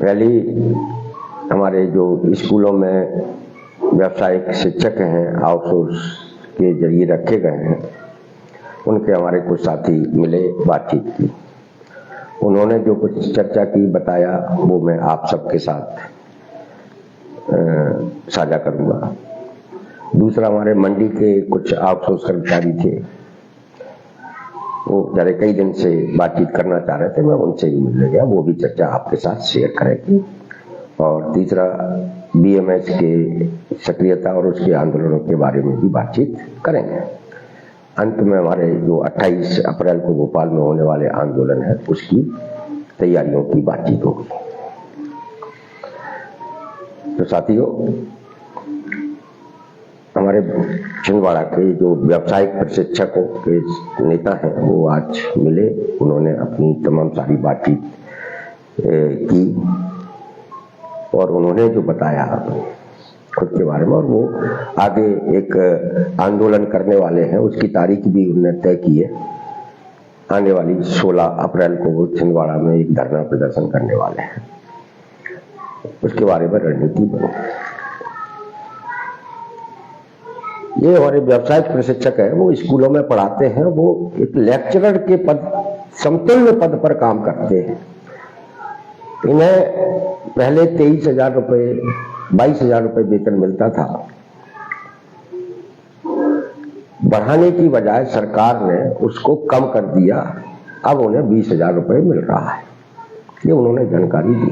पहली हमारे जो स्कूलों में व्यावसायिक शिक्षक हैं आउटसोर्स के जरिए रखे गए हैं, उनके हमारे कुछ साथी मिले, बातचीत की। उन्होंने जो कुछ चर्चा की, बताया, वो मैं आप सबके साथ साझा करूंगा। दूसरा, हमारे मंडी के कुछ आउटसोर्स कर्मचारी थे, वो जरा कई दिन से बातचीत करना चाह रहे थे, मैं उनसे भी मिलने गया, वो भी चर्चा आपके साथ शेयर करेंगे। और तीसरा, बीएमएस के सक्रियता और उसके आंदोलनों के बारे में भी बातचीत करेंगे। अंत में हमारे जो 28 अप्रैल को भोपाल में होने वाले आंदोलन है, उसकी तैयारियों की बातचीत होगी। तो साथियों, हमारे छिंदवाड़ा के जो व्यावसायिक प्रशिक्षकों के नेता हैं, वो आज मिले। उन्होंने अपनी तमाम सारी बातचीत की और उन्होंने जो बताया खुद के बारे में, और वो आगे एक आंदोलन करने वाले हैं, उसकी तारीख भी उन्होंने तय की है। आने वाली 16 अप्रैल को वो छिंदवाड़ा में एक धरना प्रदर्शन करने वाले हैं, उसके बारे में रणनीति बनी। ये हमारे व्यावसायिक प्रशिक्षक हैं, वो स्कूलों में पढ़ाते हैं, वो एक लेक्चरर के पद, समतुल्य पद पर काम करते हैं। इन्हें पहले 23,000 रुपये 22,000 रुपये वेतन मिलता था। बढ़ाने की बजाय सरकार ने उसको कम कर दिया, अब उन्हें 20,000 रुपये मिल रहा है। ये उन्होंने जानकारी दी।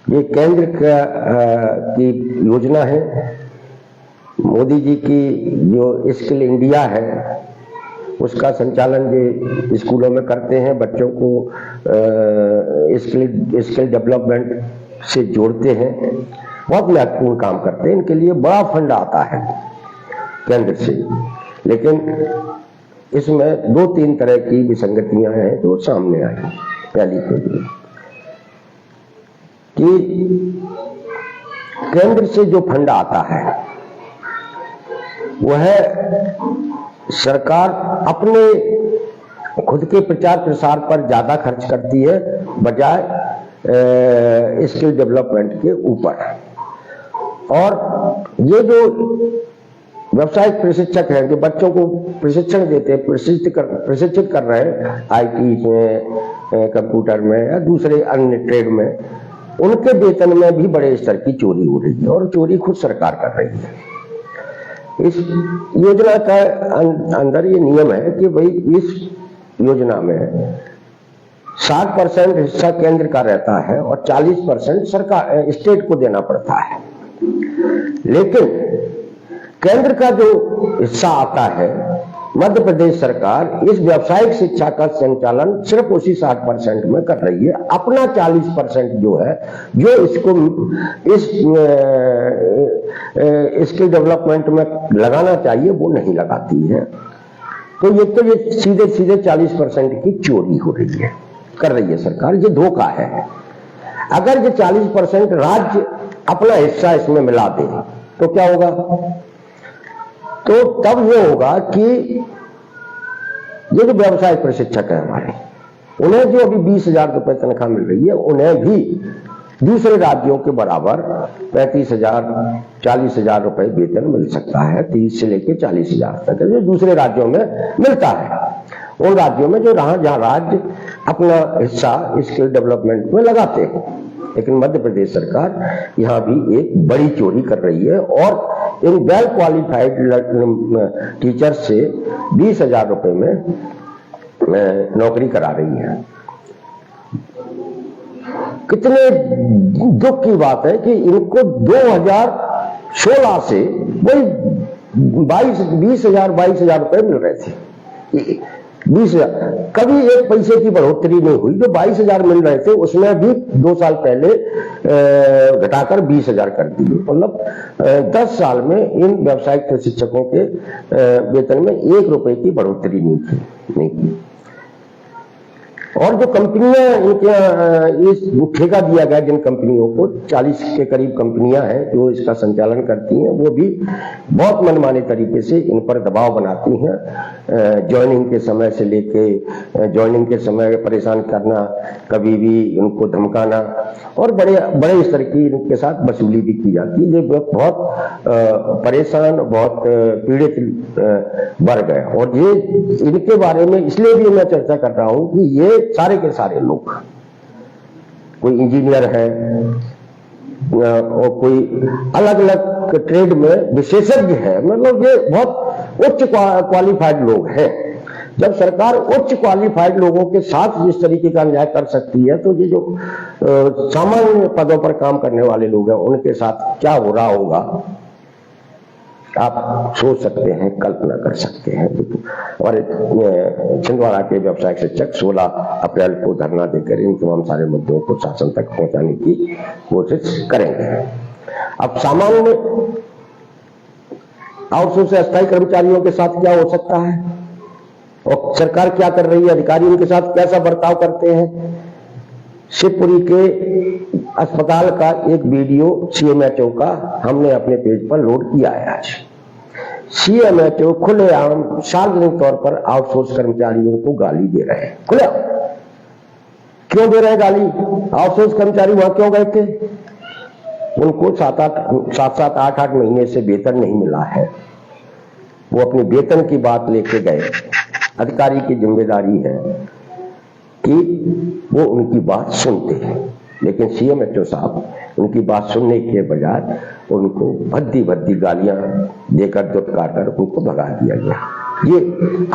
ये केंद्र की योजना है, मोदी जी की जो स्किल इंडिया है, उसका संचालन जो स्कूलों में करते हैं, बच्चों को स्किल डेवलपमेंट से जोड़ते हैं, बहुत महत्वपूर्ण काम करते हैं। इनके लिए बड़ा फंड आता है केंद्र से, लेकिन इसमें 2-3 तरह की विसंगतियां हैं जो सामने आई। पहली तो कि केंद्र से जो फंड आता है, वह सरकार अपने खुद के प्रचार प्रसार पर ज्यादा खर्च करती है बजाय स्किल डेवलपमेंट के ऊपर। और ये जो व्यावसायिक प्रशिक्षक हैं, जो बच्चों को प्रशिक्षण देते हैं, प्रशिक्षित कर रहे हैं आईटी में, कंप्यूटर में या दूसरे अन्य ट्रेड में, उनके वेतन में भी बड़े स्तर की चोरी हो रही है, और चोरी खुद सरकार कर रही है। इस योजना का अंदर ये नियम है कि भाई इस योजना में 60% हिस्सा केंद्र का रहता है और 40% सरकार स्टेट को देना पड़ता है। लेकिन केंद्र का जो हिस्सा आता है, मध्य प्रदेश सरकार इस व्यावसायिक शिक्षा का संचालन सिर्फ उसी 60% में कर रही है। अपना 40% जो है, जो इसको इस स्किल डेवलपमेंट में लगाना चाहिए, वो नहीं लगाती है। तो ये सीधे सीधे 40% की चोरी हो रही है, कर रही है सरकार। ये धोखा है। अगर ये 40% राज्य अपना हिस्सा इसमें मिला दे तो क्या होगा? तो तब ये होगा कि ये जो व्यवसाय प्रशिक्षक है हमारे, उन्हें जो अभी 20,000 रुपये तनख्वाह मिल रही है, उन्हें भी दूसरे राज्यों के बराबर 35,000 40,000 रुपये वेतन मिल सकता है। 30 से लेकर 40,000 तक जो दूसरे राज्यों में मिलता है, उन राज्यों में जो जहां राज्य अपना हिस्सा स्किल डेवलपमेंट में लगाते हैं। लेकिन मध्य प्रदेश सरकार यहां भी एक बड़ी चोरी कर रही है और इन वेल क्वालिफाइड टीचर से 20,000 रुपये में नौकरी करा रही है। कितने दुख की बात है कि इनको 2016 से वही 20,000 रुपये मिल रहे थे। 20,000 कभी एक पैसे की बढ़ोतरी नहीं हुई। जो 22,000 मिल रहे थे उसमें भी 2 साल पहले घटाकर 20,000 कर दिए। मतलब 10 साल में इन व्यावसायिक प्रशिक्षकों के वेतन में 1 रुपए की बढ़ोतरी नहीं की। और जो कंपनियां इनके इस ठेका दिया गया जिन कंपनियों को 40 के करीब कंपनियां हैं जो इसका संचालन करती हैं, वो भी बहुत मनमाने तरीके से इन पर दबाव बनाती हैं। ज्वाइनिंग के समय से लेके ज्वाइनिंग के समय परेशान करना, कभी भी उनको धमकाना और बड़े बड़े स्तर की इनके साथ वसूली भी की जाती है। ये बहुत परेशान, बहुत पीड़ित वर्ग है। और ये इनके बारे में इसलिए भी मैं चर्चा कर रहा हूं कि ये सारे के सारे लोग, कोई इंजीनियर है और कोई अलग अलग ट्रेड में विशेषज्ञ है, मतलब ये बहुत उच्च क्वालिफाइड लोग हैं। जब सरकार उच्च क्वालिफाइड लोगों के साथ जिस तरीके का अन्याय कर सकती है, तो ये जो सामान्य पदों पर काम करने वाले लोग हैं उनके साथ क्या हो रहा होगा, आप सोच सकते हैं, कल्पना कर सकते हैं। और छिंदवाड़ा के व्यवसायिक शिक्षक 16 अप्रैल को धरना देकर इन तमाम सारे मुद्दों को शासन तक पहुंचाने की कोशिश करेंगे। अब सामान्य आउटसोर्स से अस्थायी कर्मचारियों के साथ क्या हो सकता है और सरकार क्या कर रही है, अधिकारी उनके साथ कैसा बर्ताव करते हैं। शिवपुरी के अस्पताल का एक वीडियो सीएमएचओ का हमने अपने पेज पर लोड किया है। आज सीएमएचओ खुलेआम सार्वजनिक तौर पर आउटसोर्स कर्मचारियों को गाली दे रहे हैं। खुलेआम क्यों दे रहे हैं गाली? आउटसोर्स कर्मचारी वहां क्यों गए थे? उनको 7-7, 8-8 महीने से वेतन नहीं मिला है। वो अपनी वेतन की बात लेके गए। अधिकारी की जिम्मेदारी है कि वो उनकी बात सुनते हैं, लेकिन सीएमएचओ साहब उनकी बात सुनने के बजाय उनको भद्दी भद्दी गालियां देकर दुत्कार कर उनको भगा दिया गया। ये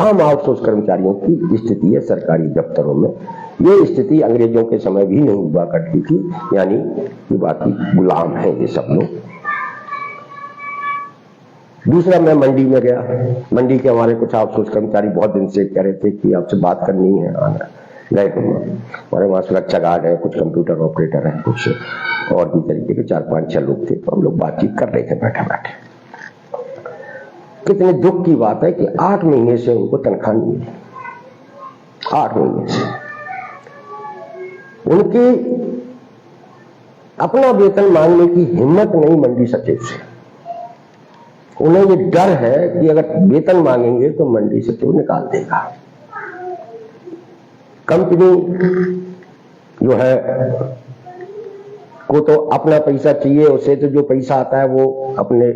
आम आउटसोर्स कर्मचारियों की स्थिति है सरकारी दफ्तरों में। ये स्थिति अंग्रेजों के समय भी नहीं हुआ करती थी, यानी कि बाकी गुलाम हैं ये सब लोग। दूसरा, मैं मंडी में गया। मंडी के हमारे कुछ आउटसोर्स कर्मचारी बहुत दिन से कह रहे थे कि आपसे बात करनी है, आना। गए हम, हमारे वहां सुरक्षा गार्ड है, कुछ कंप्यूटर ऑपरेटर हैं, कुछ और भी तरीके के 4-5-6 लोग थे। तो हम लोग बातचीत कर रहे थे बैठे बैठे। कितने दुख की बात है कि 8 महीने से उनको तनख्वाह नहीं मिली। 8 महीने से उनकी अपना वेतन मांगने की हिम्मत नहीं मंडी सचिव से। उन्हें ये डर है कि अगर वेतन मांगेंगे तो मंडी सचिव निकाल देगा। कंपनी जो है को तो अपना पैसा चाहिए, उसे तो जो पैसा आता है वो अपने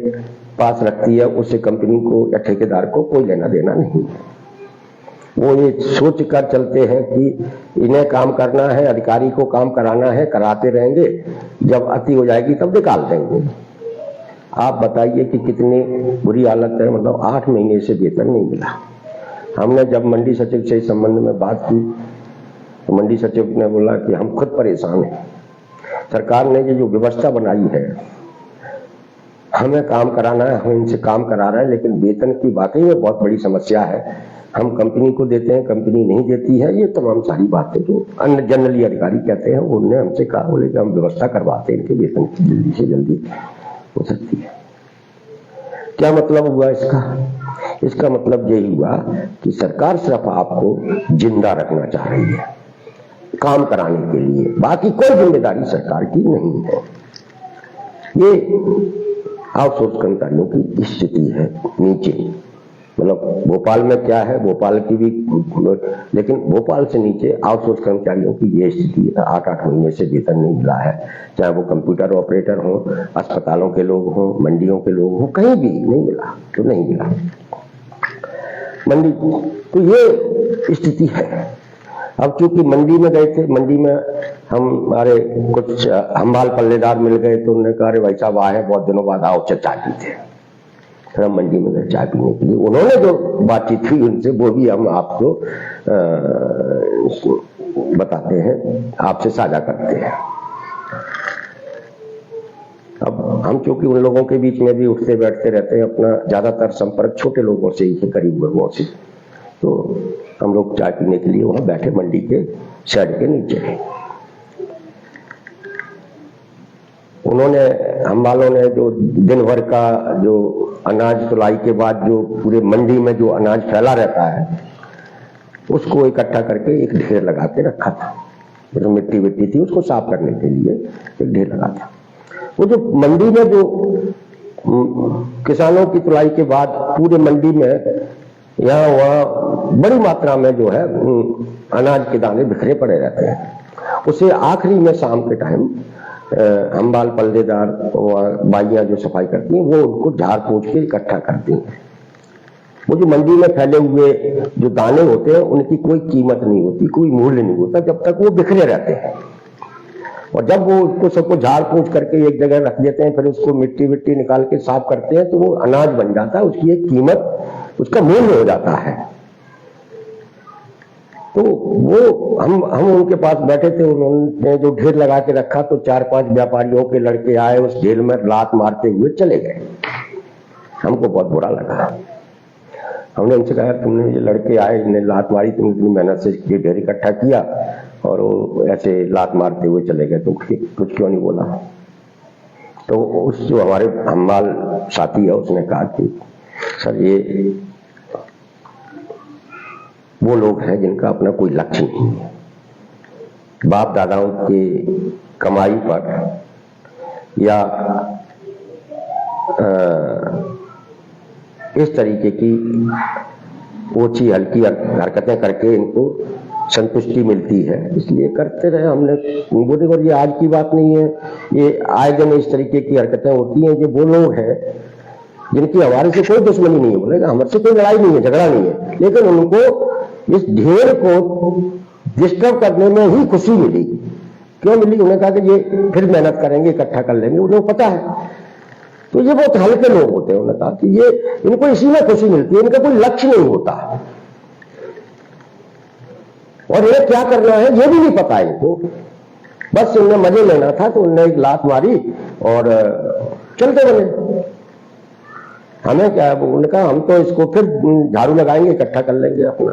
पास रखती है, उससे कंपनी को या ठेकेदार को कोई लेना देना नहीं है। वो ये सोच कर चलते हैं कि इन्हें काम करना है, अधिकारी को काम कराना है, कराते रहेंगे, जब अति हो जाएगी तब निकाल देंगे। आप बताइए कि कितनी बुरी हालत है। मतलब 8 महीने से वेतन नहीं मिला। हमने जब मंडी सचिव से इस संबंध में बात की तो मंडी सचिव ने बोला कि हम खुद परेशान हैं। सरकार ने ये जो व्यवस्था बनाई है, हमें काम कराना है, हम इनसे काम करा रहे हैं, लेकिन वेतन की वाकई में बहुत बड़ी समस्या है। हम कंपनी को देते हैं, कंपनी नहीं देती है। ये तमाम सारी बातें जो अन्य जनरली अधिकारी कहते हैं, उन्होंने हमसे कहा, बोले कि हम व्यवस्था करवाते हैं इनके वेतन की, जल्दी से जल्दी हो सकती है। क्या मतलब हुआ इसका? इसका मतलब यही हुआ कि सरकार सिर्फ आपको जिंदा रखना चाह रही है काम कराने के लिए, बाकी कोई जिम्मेदारी सरकार की नहीं है। ये आउटसोर्स कर्मचारियों की स्थिति है नीचे। मतलब भोपाल में क्या है, भोपाल की भी, लेकिन भोपाल से नीचे आउटसोर्स कर्मचारियों की ये स्थिति है। 8-8 महीने से वेतन नहीं मिला है, चाहे वो कंप्यूटर ऑपरेटर हो, अस्पतालों के लोग हों, मंडियों के लोग हों, कहीं भी नहीं मिला तो नहीं मिला। मंडी तो ये स्थिति है। अब चूंकि मंडी में गए थे, मंडी में हमारे कुछ हमाल पल्लेदार मिल गए, तो उन्होंने कहा, अरे भाई साहब आए बहुत दिनों बाद, आओ चाय पीते। फिर हम मंडी में गए चाय पीने के लिए। उन्होंने जो बातचीत हुई उनसे, वो भी हम आपको बताते हैं, आपसे साझा करते हैं। अब हम चूंकि उन लोगों के बीच में भी उठते बैठते रहते हैं, अपना ज्यादातर संपर्क छोटे लोगों से ही है, गरीब लोगों से, तो हम लोग चाय पीने के लिए वहां बैठे मंडी के शेड के नीचे। उन्होंने, हम वालों ने जो दिन भर का जो अनाज तुलाई के बाद जो पूरे मंडी में जो अनाज फैला रहता है, उसको इकट्ठा करके एक ढेर लगा के रखा था। जो मिट्टी विट्टी थी उसको साफ करने के लिए एक ढेर लगा था। वो जो मंडी में जो किसानों की तुलाई के बाद पूरे मंडी में यहाँ वहाँ बड़ी मात्रा में जो है अनाज के दाने बिखरे पड़े रहते हैं। उसे आखिरी में शाम के टाइम हम्बाल पल्लेदार और बाइयां जो सफाई करती हैं वो उनको झाड़ पोंछ के इकट्ठा करती हैं। वो जो मंडी में फैले हुए जो दाने होते हैं उनकी कोई कीमत नहीं होती, कोई मूल्य नहीं होता जब तक वो बिखरे रहते हैं। और जब वो उसको सबको झाड़ पोंछ करके एक जगह रख देते हैं, फिर उसको मिट्टी विट्टी निकाल के साफ करते हैं, तो वो अनाज बन जाता है, उसकी एक कीमत, उसका मूल्य हो जाता है। तो वो हम उनके पास बैठे थे, उन्होंने जो ढेर लगा के रखा तो 4-5 व्यापारियों के लड़के आए, उस ढेर में लात मारते हुए चले गए। हमको बहुत बुरा लगा। हमने उनसे कहा तुमने ये लड़के आए, इन्हें लात मारी, तुमने इतनी मेहनत से ये ढेर इकट्ठा किया और वो ऐसे लात मारते हुए चले गए, तुम कुछ क्यों नहीं बोला? तो उस जो हमारे हम्बाल साथी है उसने कहा कि सर ये वो लोग हैं जिनका अपना कोई लक्ष्य नहीं है, बाप दादाओं की कमाई पर या इस तरीके की ओछी हल्की हरकतें करके इनको संतुष्टि मिलती है, इसलिए करते रहे। हमने बोले और ये आज की बात नहीं है, ये आए दिन इस तरीके की हरकतें होती हैं। ये वो लोग हैं जिनकी हमारे से कोई दुश्मनी नहीं है, बोलेगा हमारे से कोई लड़ाई नहीं है, झगड़ा नहीं है, लेकिन उनको इस ढेर को डिस्टर्ब करने में ही खुशी मिली। क्यों मिली? उन्होंने कहा कि ये फिर मेहनत करेंगे, इकट्ठा कर लेंगे, उन्हें पता है। तो ये बहुत हल्के लोग होते हैं। उन्होंने कहा कि ये इनको इसी में खुशी मिलती है, इनका कोई लक्ष्य नहीं होता और ये क्या करना है ये भी नहीं पता इनको, बस इन्हें मजे लेना था। तो उन्होंने एक लात मारी और चलते बने। हमें क्या, उन्होंने कहा हम तो इसको फिर झाड़ू लगाएंगे, इकट्ठा कर लेंगे अपना।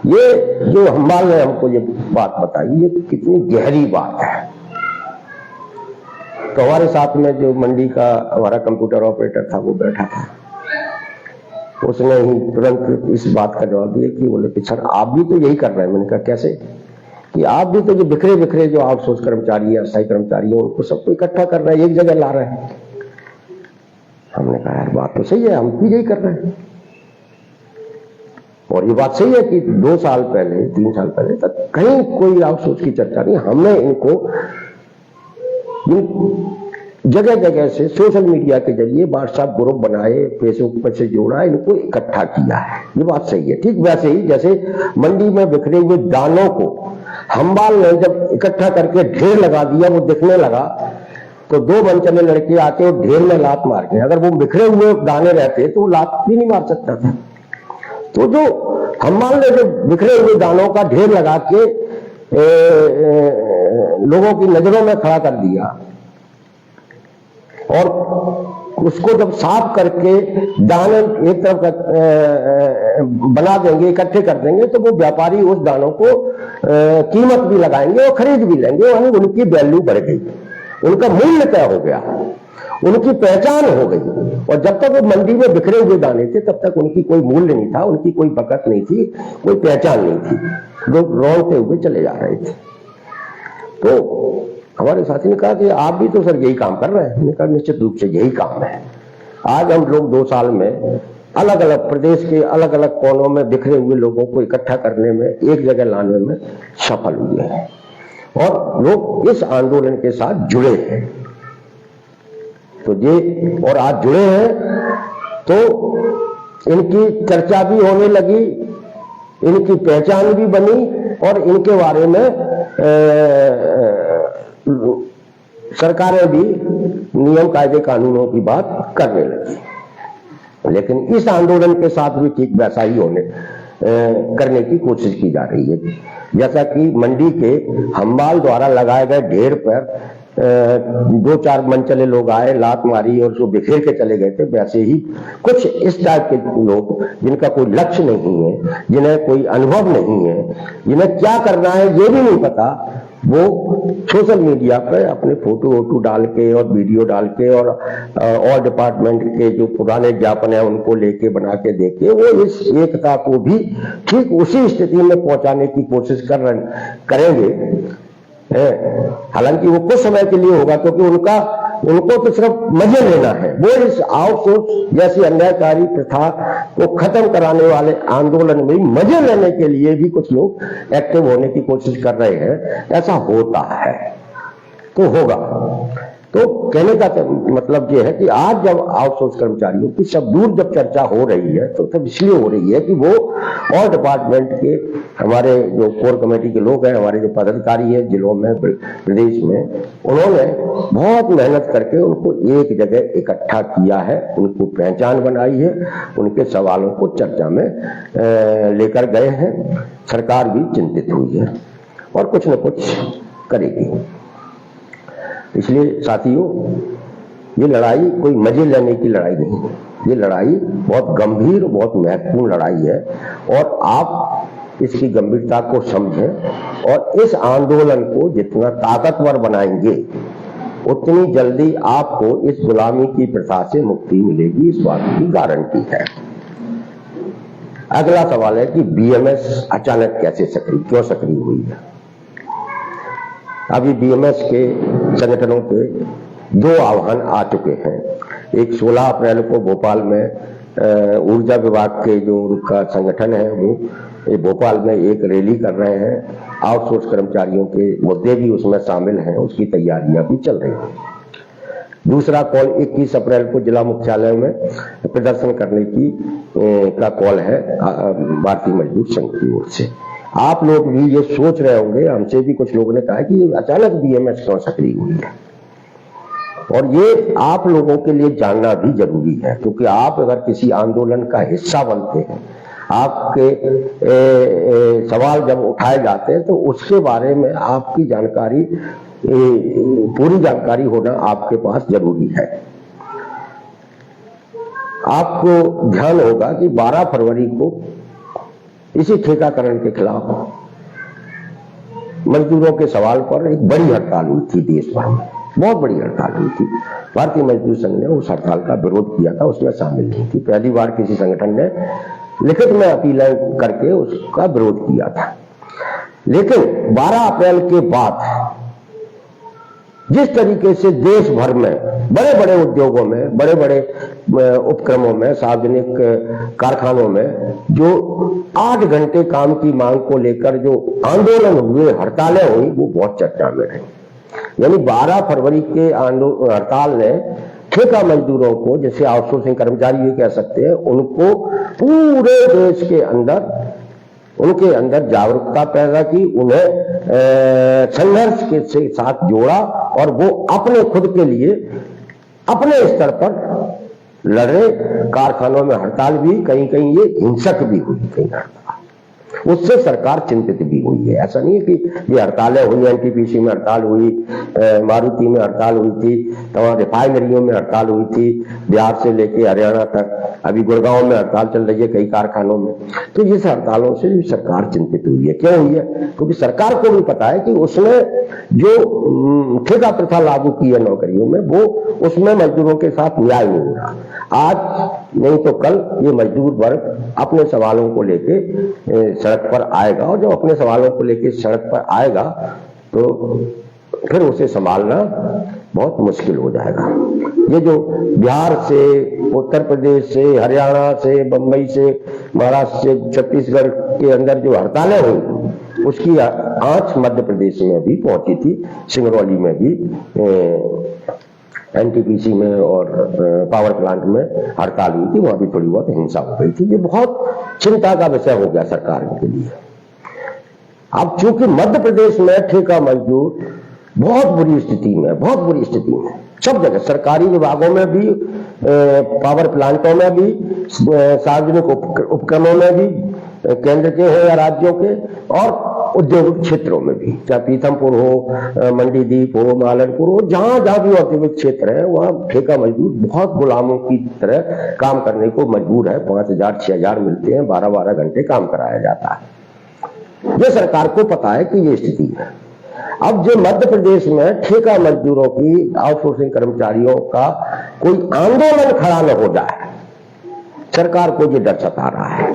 ये जो हम्बाल ने हमको ये बात बताई, ये कितनी गहरी बात है। तो हमारे साथ में जो मंडी का हमारा कंप्यूटर ऑपरेटर था वो बैठा था, उसने ही तुरंत इस बात का जवाब दिया कि बोले कि सर आप भी तो यही कर रहे हैं। मैंने कहा कैसे? कि आप भी तो जो बिखरे बिखरे जो आउटसोर्स कर्मचारी या अस्थायी कर्मचारी हैं उनको सबको इकट्ठा कर रहे हैं, एक जगह ला रहे हैं। हमने कहा यार बात तो सही है, हम भी यही कर रहे हैं। और ये बात सही है कि 2 साल पहले 3 साल पहले तक कहीं कोई आउटसोर्स की चर्चा नहीं। हमने इनको जगह जगह से सोशल मीडिया के जरिए व्हाट्सएप ग्रुप बनाए, फेसबुक पर से जोड़ा, इनको इकट्ठा किया है। ये बात सही है। ठीक वैसे ही जैसे मंडी में बिखरे हुए दानों को हम्बाल ने जब इकट्ठा करके ढेर लगा दिया, वो दिखने लगा, तो 2 मनचले लड़के आके वो ढेर में लात मार गए। अगर वो बिखरे हुए दाने रहते तो वो लात भी नहीं मार सकता था। तो जो हम्बाल ने जो बिखरे हुए दानों का ढेर लगा के लोगों की नजरों में खड़ा कर दिया और उसको जब साफ करके दाने एक तरफ बना देंगे, इकट्ठे कर देंगे, तो वो व्यापारी उस दानों को कीमत भी लगाएंगे और खरीद भी लेंगे। वहीं उनकी वैल्यू बढ़ गई, उनका मूल्य तय हो गया, उनकी पहचान हो गई। और जब तक वो मंडी में बिखरे हुए दाने थे तब तक उनकी कोई मूल्य नहीं था, उनकी कोई बकत नहीं थी, कोई पहचान नहीं थी, लोग रौंदते हुए चले जा रहे थे। तो हमारे साथी ने कहा कि आप भी तो सर यही काम कर रहे हैं। हमने कहा निश्चित रूप से यही काम है। आज हम लोग 2 साल में अलग अलग प्रदेश के अलग अलग कोनों में बिखरे हुए लोगों को इकट्ठा करने में, एक जगह लाने में सफल हुए हैं और लोग इस आंदोलन के साथ जुड़े हैं। तो ये और आज जुड़े हैं तो इनकी चर्चा भी होने लगी, इनकी पहचान भी बनी और इनके बारे में सरकारें भी नियम कायदे कानूनों की बात करने लगी। लेकिन इस आंदोलन के साथ भी ठीक वैसा ही करने की कोशिश की जा रही है। जैसा कि मंडी के हम्बाल द्वारा लगाए गए ढेर पर 2-4 मनचले लोग आए, लात मारी और उसको बिखेर के चले गए थे, वैसे ही कुछ इस टाइप के लोग जिनका कोई लक्ष्य नहीं है, जिन्हें कोई अनुभव नहीं है, जिन्हें क्या करना है ये भी नहीं पता, वो सोशल मीडिया पर अपने फोटो वोटो डाल के और वीडियो डाल के और डिपार्टमेंट के जो पुराने ज्ञापन है उनको लेके बना के देके वो इस एकता को भी ठीक उसी स्थिति में पहुंचाने की कोशिश करेंगे। हालांकि वो कुछ समय के लिए होगा, क्योंकि उनको तो सिर्फ मजे लेना है। वो इस आउटसोर्स जैसी अन्यायकारी प्रथा को खत्म कराने वाले आंदोलन में मजे लेने के लिए भी कुछ लोग एक्टिव होने की कोशिश कर रहे हैं। ऐसा होता है तो होगा। तो कहने का मतलब यह है कि आज जब आउटसोर्स कर्मचारियों की सब दूर जब चर्चा हो रही है तो तब इसलिए हो रही है कि वो और डिपार्टमेंट के हमारे जो कोर कमेटी के लोग हैं, हमारे जो पदाधिकारी हैं जिलों में, प्रदेश में, उन्होंने बहुत मेहनत करके उनको एक जगह इकट्ठा किया है, उनको पहचान बनाई है, उनके सवालों को चर्चा में लेकर गए हैं। सरकार भी चिंतित हुई है और कुछ न कुछ करेगी। इसलिए साथियों, ये लड़ाई कोई मजे लेने की लड़ाई नहीं है। ये लड़ाई बहुत गंभीर, बहुत महत्वपूर्ण लड़ाई है और आप इसकी गंभीरता को समझें और इस आंदोलन को जितना ताकतवर बनाएंगे उतनी जल्दी आपको इस गुलामी की प्रथा से मुक्ति मिलेगी, इस बात की गारंटी है। अगला सवाल है कि बीएमएस अचानक कैसे क्यों सक्रिय हुई है। अभी बीएमएस के संगठनों पे दो आह्वान आ चुके हैं। एक 16 अप्रैल को भोपाल में ऊर्जा विभाग के जो उनका संगठन है वो भोपाल में एक रैली कर रहे हैं। आउटसोर्स कर्मचारियों के मुद्दे भी उसमें शामिल हैं, उसकी तैयारियां भी चल रही हैं। दूसरा कॉल 21 अप्रैल को जिला मुख्यालय में प्रदर्शन करने की का कॉल है भारतीय मजदूर संघ की ओर से। आप लोग भी ये सोच रहे होंगे, हमसे भी कुछ लोगों ने कहा कि अचानक बीएमएस क्यों सक्रिय हुई है, और ये आप लोगों के लिए जानना भी जरूरी है, क्योंकि आप अगर किसी आंदोलन का हिस्सा बनते हैं, आपके सवाल जब उठाए जाते हैं तो उसके बारे में आपकी जानकारी, पूरी जानकारी होना आपके पास जरूरी है। आपको ध्यान होगा कि 12 फरवरी को इसी ठेकाकरण के खिलाफ मजदूरों के सवाल पर एक बड़ी हड़ताल हुई थी देश भर में, बहुत बड़ी हड़ताल हुई थी। भारतीय मजदूर संघ ने उस हड़ताल का विरोध किया था, उसमें शामिल नहीं थी। पहली बार किसी संगठन ने लिखित में अपील करके उसका विरोध किया था। लेकिन 12 अप्रैल के बाद जिस तरीके से देश भर में बड़े बड़े उद्योगों में, बड़े बड़े उपक्रमों में, सार्वजनिक कारखानों में जो 8 घंटे काम की मांग को लेकर जो आंदोलन हुए, हड़तालें हुई, वो बहुत चर्चा में रही। यानी 12 फरवरी के हड़ताल ने ठेका मजदूरों को, जैसे आउटसोर्सिंग कर्मचारी भी कह सकते हैं, उनको पूरे देश के अंदर, उनके अंदर जागरूकता पैदा की, उन्हें संघर्ष के साथ जोड़ा और वो अपने खुद के लिए अपने स्तर पर लड़े। कारखानों में हड़ताल भी, कहीं कहीं ये हिंसक भी हुई, कहीं हड़ताल, उससे सरकार चिंतित भी हुई है। ऐसा नहीं है कि ये हड़तालें हुई, एनटीपीसी में हड़ताल हुई, मारुति में हड़ताल हुई थी, तमाम रिफाइनरियों में हड़ताल हुई थी, बिहार से लेके हरियाणा तक, अभी गुड़गांव में हड़ताल चल रही है कई कारखानों में। तो इस हड़तालों से भी सरकार चिंतित हुई है। क्यों हुई है? क्योंकि सरकार को भी पता है कि उसने जो ठेका प्रथा लागू की है नौकरियों में, वो उसमें मजदूरों के साथ न्याय नहीं हो रहा। आज नहीं तो कल ये मजदूर वर्ग अपने सवालों को लेके सड़क पर आएगा, और जब अपने सवालों को लेके सड़क पर आएगा तो फिर उसे संभालना बहुत मुश्किल हो जाएगा। ये जो बिहार से, उत्तर प्रदेश से, हरियाणा से, बंबई से, महाराष्ट्र से, छत्तीसगढ़ के अंदर जो हड़तालें हुई, उसकी आंच मध्य प्रदेश में भी पहुंची थी। सिंगरौली में भी एनटीपीसी में और पावर प्लांट में हड़ताल हुई थी, वहां भी थोड़ी बहुत हिंसा हो गई थी। ये बहुत चिंता का विषय हो गया सरकार के लिए। अब चूंकि मध्य प्रदेश में ठेका मजदूर बहुत बुरी स्थिति में, बहुत बुरी स्थिति में, सब जगह, सरकारी विभागों में भी, पावर प्लांटों में भी, सार्वजनिक उपक्रमों में भी, केंद्र के हो या राज्यों के, और औद्योगिक क्षेत्रों में भी, चाहे पीथमपुर हो, मंडीदीप हो, मालनपुर हो, जहां जहां भी औद्योगिक क्षेत्र है, वहां ठेका मजदूर बहुत गुलामों की तरह काम करने को मजबूर है। 5000 6000 मिलते हैं, 12-12 घंटे काम कराया जाता है। ये सरकार को पता है कि ये स्थिति है। अब जो मध्य प्रदेश में ठेका मजदूरों की, आउटसोर्सिंग कर्मचारियों का कोई आंदोलन खड़ा न हो जाए, सरकार को ये डर सता रहा है।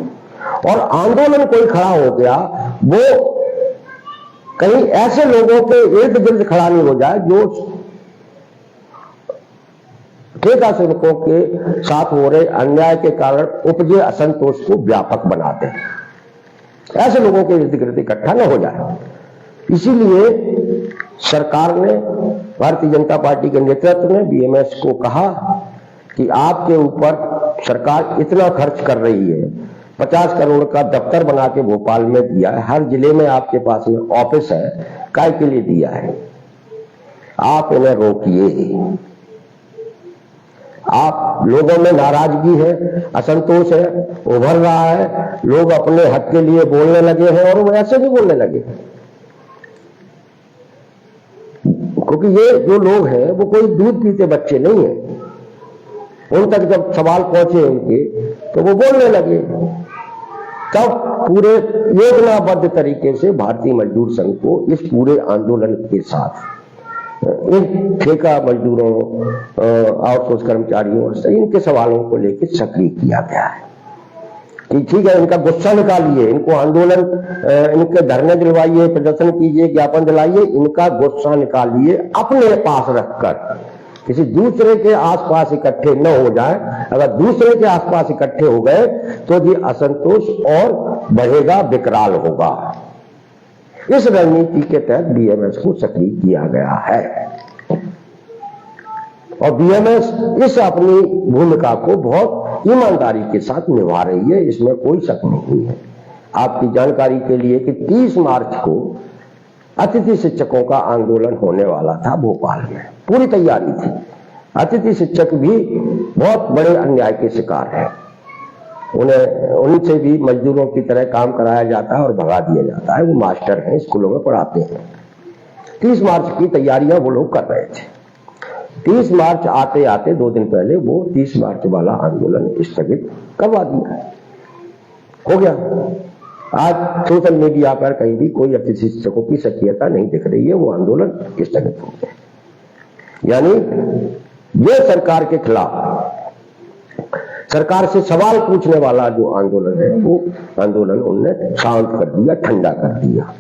और आंदोलन कोई खड़ा हो गया, वो कहीं ऐसे लोगों के इर्द गिर्द खड़ा नहीं हो जाए जो ठेका श्रमिकों के साथ हो रहे अन्याय के कारण उपजे असंतोष को व्यापक बना दे, ऐसे लोगों के इर्द गिर्द इकट्ठा न हो जाए। इसीलिए सरकार ने, भारतीय जनता पार्टी के नेतृत्व ने बीएमएस को कहा कि आपके ऊपर सरकार इतना खर्च कर रही है, 50 करोड़ का दफ्तर बना के भोपाल में दिया है, हर जिले में आपके पास में ऑफिस है, काय के लिए दिया है, आप इन्हें रोकिए। आप लोगों में नाराजगी है, असंतोष है, उभर रहा है, लोग अपने हक के लिए बोलने लगे हैं और वो ऐसे भी बोलने लगे, क्योंकि ये जो लोग हैं वो कोई दूध पीते बच्चे नहीं है। उन तक जब सवाल पहुंचे उनके तो वो बोलने लगे। तब पूरे योजनाबद्ध तरीके से भारतीय मजदूर संघ को इस पूरे आंदोलन के साथ इन ठेका मजदूरों, आउटसोर्स कर्मचारियों, इनके सवालों को लेकर सक्रिय किया गया है कि ठीक है, इनका गुस्सा निकालिए, इनको आंदोलन, इनके धरने दिलवाइए, प्रदर्शन कीजिए, ज्ञापन दिलाइए, इनका गुस्सा निकालिए, अपने पास रखकर, किसी दूसरे के आसपास इकट्ठे न हो जाए। अगर दूसरे के आसपास इकट्ठे हो गए तो ये असंतोष और बढ़ेगा, विकराल होगा। इस रणनीति के तहत बीएमएस को सक्रिय किया गया है और बीएमएस इस अपनी भूमिका को बहुत ईमानदारी के साथ निभा रही है, इसमें कोई शक नहीं है। आपकी जानकारी के लिए कि 30 मार्च को अतिथि शिक्षकों का आंदोलन होने वाला था भोपाल में, पूरी तैयारी थी। अतिथि शिक्षक भी बहुत बड़े अन्याय के शिकार हैं, उनसे भी मजदूरों की तरह काम कराया जाता है और भगा दिया जाता है। वो मास्टर हैं, स्कूलों में पढ़ाते हैं। 30 मार्च की तैयारियां वो लोग कर रहे थे। 30 मार्च आते आते 2 दिन पहले वो 30 मार्च वाला आंदोलन स्थगित करवा दिया, हो गया। आज सोशल मीडिया पर कहीं भी कोई अतिथि शिक्षकों की सक्रियता नहीं दिख रही है, वो आंदोलन स्थगित हो गया। यानी ये सरकार के खिलाफ, सरकार से सवाल पूछने वाला जो आंदोलन है, वो आंदोलन उनने शांत कर दिया, ठंडा कर दिया।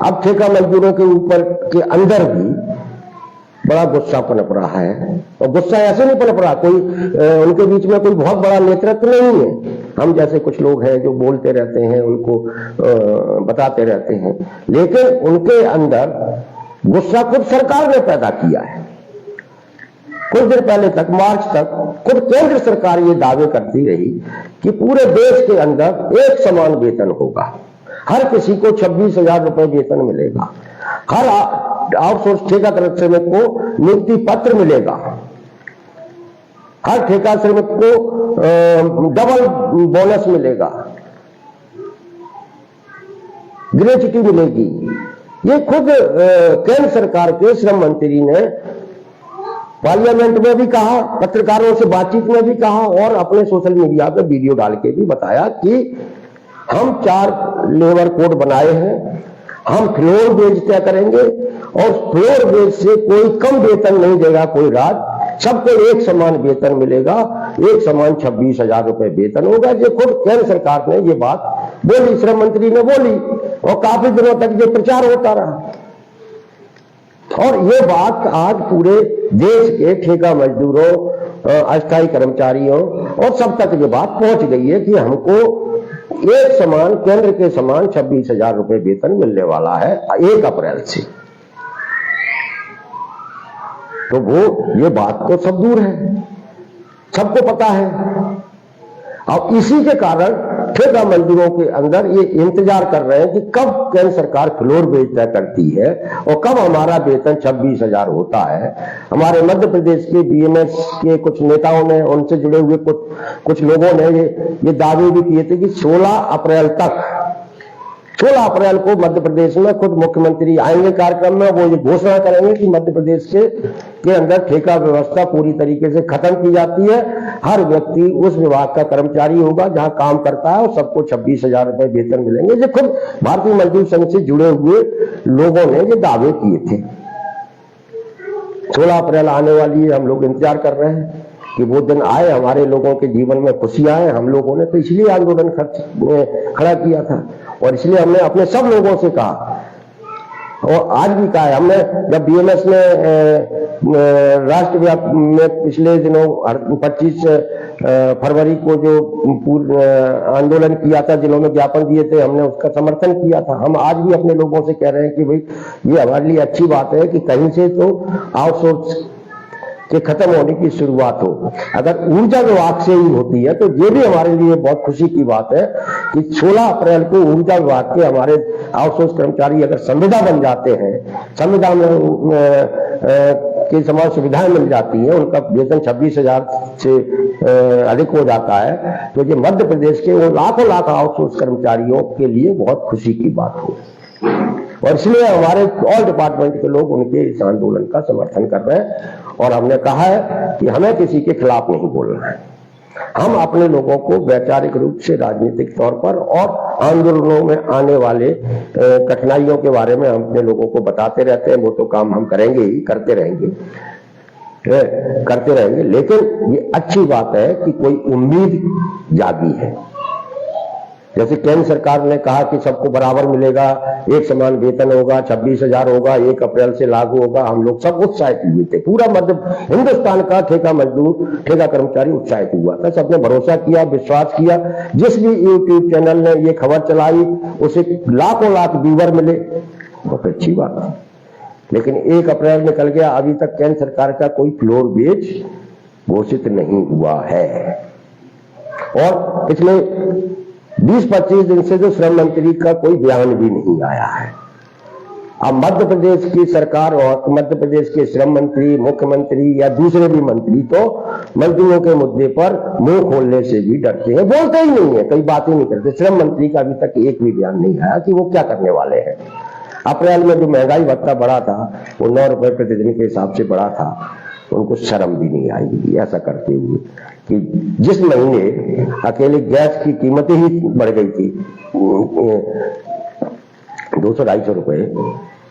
अब ठेका मजदूरों के ऊपर के अंदर भी बड़ा गुस्सा पनप रहा है, और गुस्सा ऐसे नहीं पनप रहा, कोई उनके बीच में कोई बहुत बड़ा नेतृत्व नहीं है। हम जैसे कुछ लोग हैं जो बोलते रहते हैं, उनको बताते रहते हैं, लेकिन उनके अंदर गुस्सा खुद सरकार ने पैदा किया है। कुछ दिन पहले तक, मार्च तक, खुद केंद्र सरकार ये दावे करती रही कि पूरे देश के अंदर एक समान वेतन होगा, हर किसी को 26,000 रुपए वेतन मिलेगा, हर आउटसोर्स ठेका श्रमिक को नियुक्ति पत्र मिलेगा, हर ठेका श्रमिक को डबल बोनस मिलेगा, ग्रेच्युटी मिलेगी। ये खुद केंद्र सरकार के श्रम मंत्री ने पार्लियामेंट में भी कहा, पत्रकारों से बातचीत में भी कहा और अपने सोशल मीडिया पे वीडियो डाल के भी बताया कि हम 4 लेबर कोड बनाए हैं, हम फ्लोर वेज तय करेंगे और फ्लोर वेज से कोई कम वेतन नहीं देगा कोई राज्य, सबको एक समान वेतन मिलेगा, एक समान 26,000 रुपए वेतन होगा। ये खुद केंद्र सरकार ने ये बात बोली, श्रम मंत्री ने बोली, और काफी दिनों तक ये प्रचार होता रहा। और ये बात आज पूरे देश के ठेका मजदूरों, अस्थायी कर्मचारियों और सब तक ये बात पहुंच गई है कि हमको एक समान, केंद्र के समान 26,000 रुपए वेतन मिलने वाला है 1 अप्रैल से। तो वो ये बात तो सब दूर है, सबको पता है। अब इसी के कारण ठेका मजदूरों के अंदर ये इंतजार कर रहे हैं कि कब केंद्र सरकार फ्लोर वेज तय करती है और कब हमारा वेतन 26,000 होता है। हमारे मध्य प्रदेश के बीएमएस के कुछ नेताओं ने, उनसे जुड़े हुए कुछ लोगों ने ये दावे भी किए थे कि 16 अप्रैल तक 16 अप्रैल को मध्य प्रदेश में खुद मुख्यमंत्री आएंगे कार्यक्रम में, वो ये घोषणा करेंगे कि मध्य प्रदेश के अंदर ठेका व्यवस्था पूरी तरीके से खत्म की जाती है। हर व्यक्ति उस विभाग का कर्मचारी होगा जहां काम करता है और सबको 26,000 रुपए वेतन मिलेंगे। ये खुद भारतीय मजदूर संघ से जुड़े हुए लोगों ने ये दावे किए थे। 16 अप्रैल आने वाली है, हम लोग इंतजार कर रहे हैं कि वो दिन आए, हमारे लोगों के जीवन में खुशी आए। हम लोगों ने तो इसलिए आंदोलन खड़ा किया था और इसलिए हमने अपने सब लोगों से कहा और आज भी कहा है। हमने जब बीएमएस में राष्ट्रव्यापी में पिछले दिनों 25 फरवरी को जो पूर्ण आंदोलन किया था, जिन्होंने ज्ञापन दिए थे, हमने उसका समर्थन किया था। हम आज भी अपने लोगों से कह रहे हैं कि भाई ये हमारे लिए अच्छी बात है कि कहीं से तो आउटसोर्स के खत्म होने की शुरुआत हो। अगर ऊर्जा विभाग से ही होती है तो ये भी हमारे लिए बहुत खुशी की बात है कि 16 अप्रैल को ऊर्जा विभाग के हमारे आउटसोर्स कर्मचारी अगर संविदा बन जाते हैं, संविदा में के समान सुविधाएं मिल जाती हैं, उनका वेतन 26,000 से अधिक हो जाता है, तो ये मध्य प्रदेश के वो लाखों लाख आउटसोर्स कर्मचारियों के लिए बहुत खुशी की बात हो। और इसलिए हमारे ऑल डिपार्टमेंट के लोग उनके इस आंदोलन का समर्थन कर रहे हैं और हमने कहा है कि हमें किसी के खिलाफ नहीं बोलना है। हम अपने लोगों को वैचारिक रूप से, राजनीतिक तौर पर और आंदोलनों में आने वाले कठिनाइयों के बारे में हम अपने लोगों को बताते रहते हैं। वो तो काम हम करेंगे ही, करते रहेंगे। लेकिन ये अच्छी बात है कि कोई उम्मीद जागी है। जैसे केंद्र सरकार ने कहा कि सबको बराबर मिलेगा, एक समान वेतन होगा, 26,000 होगा, 1 अप्रैल से लागू होगा। हम लोग सब उत्साहित हुए थे। पूरा मध्य हिंदुस्तान का ठेका मजदूर, ठेका कर्मचारी उत्साहित हुआ था। सबने भरोसा किया, विश्वास किया। जिस भी यूट्यूब चैनल ने ये खबर चलाई उसे लाखों लाख व्यूअर मिले, बहुत अच्छी बात है। लेकिन 1 अप्रैल निकल गया, अभी तक केंद्र सरकार का कोई फ्लोर वेज घोषित नहीं हुआ है। और पिछले 20-25 दिन से जो श्रम मंत्री का कोई बयान भी नहीं आया है। अब मध्य प्रदेश की सरकार और मध्य प्रदेश के श्रम मंत्री, मुख्यमंत्री या दूसरे भी मंत्री तो मजदूरों के मुद्दे पर मुंह खोलने से भी डरते हैं, बोलते ही नहीं है, कई बातें नहीं करते। श्रम मंत्री का अभी तक एक भी बयान नहीं आया कि वो क्या करने वाले हैं। अप्रैल में जो महंगाई भत्ता बढ़ा था वो 9 रुपए प्रतिदिन के हिसाब से बढ़ा था, उनको शर्म भी नहीं आई ऐसा करते हुए कि जिस महीने अकेले गैस की कीमतें ही बढ़ गई थी 200-250 रुपए,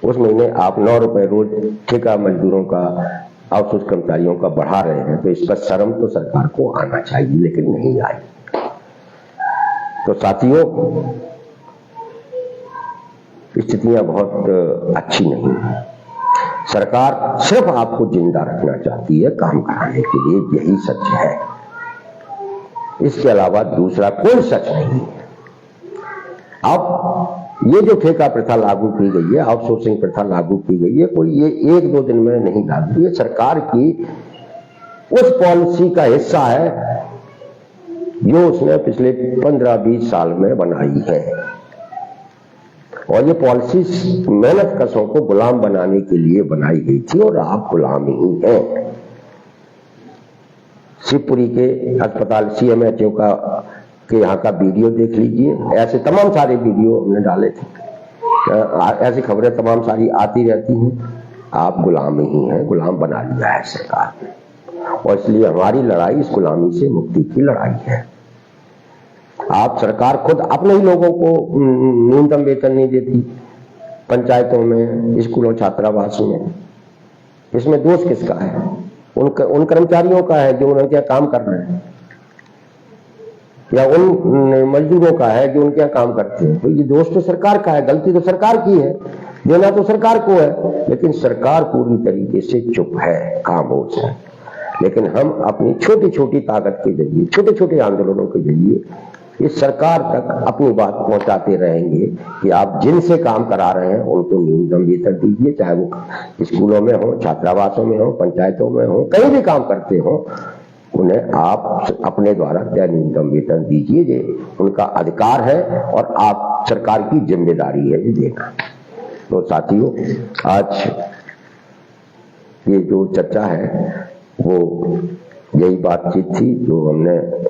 उस महीने आप 9 रुपए रोज ठेका मजदूरों का, आउटसोर्स कर्मचारियों का बढ़ा रहे हैं। तो इसका शर्म तो सरकार को आना चाहिए, लेकिन नहीं आई। तो साथियों, स्थितियां बहुत अच्छी नहीं है। सरकार सिर्फ आपको जिंदा रखना चाहती है काम कराने के लिए, यही सच है। इसके अलावा दूसरा कोई सच नहीं है। अब ये जो ठेका प्रथा लागू की गई है, आउटसोर्सिंग प्रथा लागू की गई है, कोई ये 1-2 दिन में नहीं लागू। ये सरकार की उस पॉलिसी का हिस्सा है जो उसने पिछले 15-20 साल में बनाई है। और ये पॉलिसी मेहनत कशों को गुलाम बनाने के लिए बनाई गई थी और आप गुलाम ही हैं। शिवपुरी के अस्पताल CMHO के यहाँ का वीडियो देख लीजिए। ऐसे तमाम सारे वीडियो हमने डाले थे, ऐसी खबरें तमाम सारी आती रहती हैं। आप गुलाम ही हैं, गुलाम बना लिया है सरकार ने। और इसलिए हमारी लड़ाई इस गुलामी से मुक्ति की लड़ाई है। आप सरकार खुद अपने ही लोगों को न्यूनतम वेतन नहीं देती, पंचायतों में, स्कूलों, छात्रावास में। इसमें दोष किसका है? उन कर्मचारियों का है जो उनके यहाँ काम कर रहे हैं, या उन मजदूरों का है जो उनके यहाँ काम करते हैं। तो ये दोष तो सरकार का है, गलती तो सरकार की है, देना तो सरकार को है। लेकिन सरकार पूरी तरीके से चुप है, खामोश है। लेकिन हम अपनी छोटी छोटी ताकत के जरिए, छोटे छोटे आंदोलनों के जरिए इस सरकार तक अपनी बात पहुंचाते रहेंगे कि आप जिनसे काम करा रहे हैं उनको न्यूनतम वेतन दीजिए, चाहे वो स्कूलों में हो, छात्रावासों में हो, पंचायतों में हो, कहीं भी काम करते हो, उन्हें आप अपने द्वारा तय न्यूनतम वेतन दीजिए। ये उनका अधिकार है और आप सरकार की जिम्मेदारी है ये देना। तो साथियों, आज ये जो चर्चा है वो यही बातचीत थी जो हमने